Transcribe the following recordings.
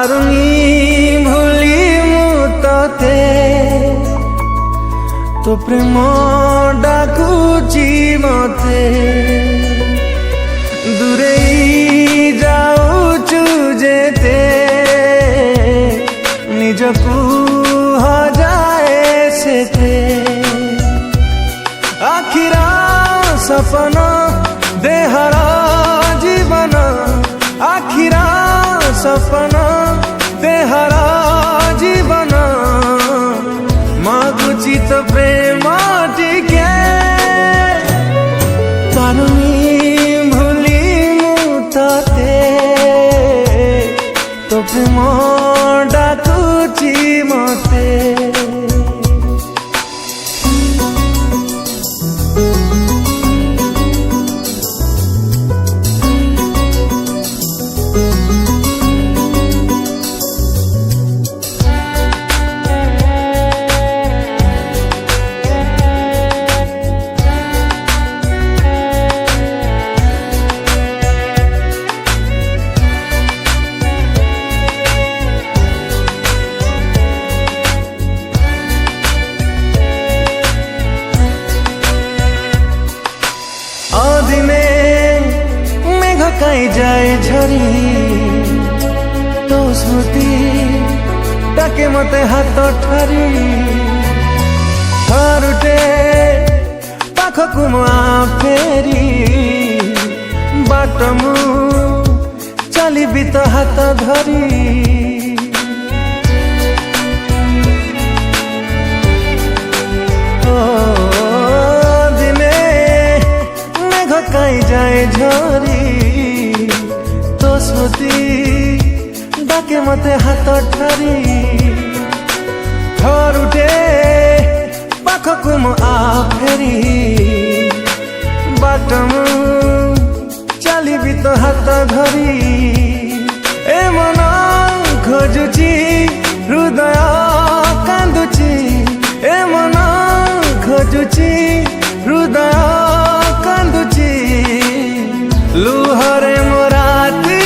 पारुनी भूली मुते तो प्रेम डाकुची मते दूरे जाऊचु जेते निजकू हजाए सेते आखिरा सपना देहरा जीवन आखिरा सपना देहरा जीवन मागुची तो प्रेम टिके पारुनी भूली मुते तो प्रेम डाकुची मते काई जाए झरी तो स्मृति ताके मते हाथ ठारी थरुटे पाखकु फेरी बाटमु चली भी तो हाथ धरी दिने मेघ काई जाए झरी स्मृति डाके मते हाथ ठारी घर उठे पाखकु फेरी बाटमु चली भी तो हाथ धरी ए मन खोजुची हृदय कांदुची ए मन खोजुची हृदय कांदुची लुहरे मोराती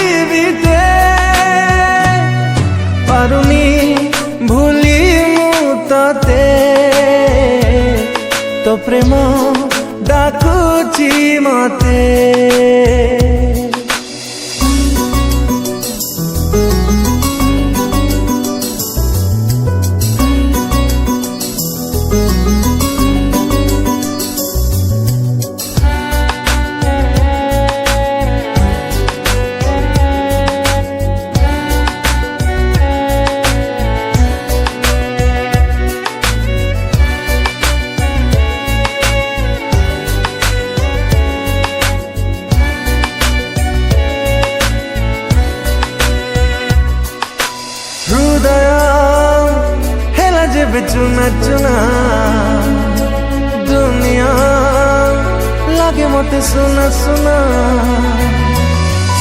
पारुनी भूली मुते तो प्रेम डाकुची मते चुना चुना दुनिया लागे मते सुना सुना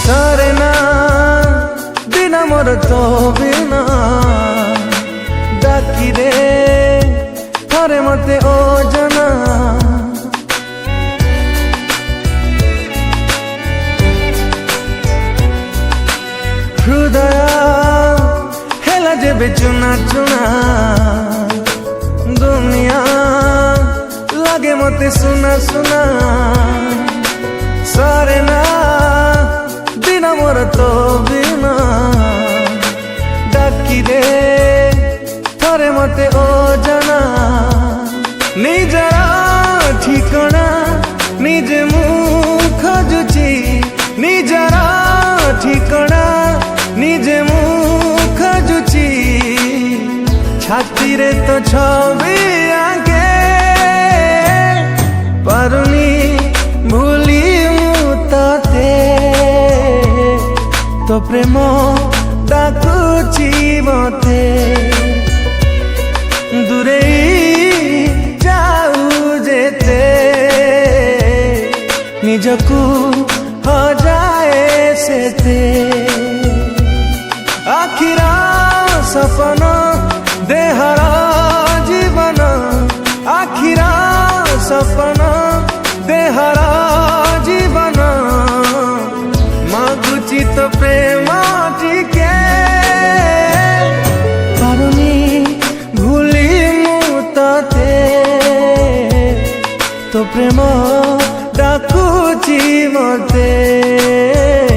सारे ना बिना मोर तो बिना डाकी दे थरे मते ओ जना हृदय हेला जेबे चुना चुना दुनिया लागे मते सुना सुना सारे ना बिना मोर तो बिना डाकी दे थरे मते ओ जना निजरा ठिकाना निजे मुख खोजुची निजरा ठिकाना निजे मुख खोजुची छाती रे तो छवि आके पारुनी भूली मुते तो प्रेम डाकुची मते दूरे जाऊ जेते निजकू हजाए सेते आखिरा सपना देहरा जीवन आखिरा सपना देहरा जीवन मागुची तो प्रेम टिके तो प्रेम डाकुची मते।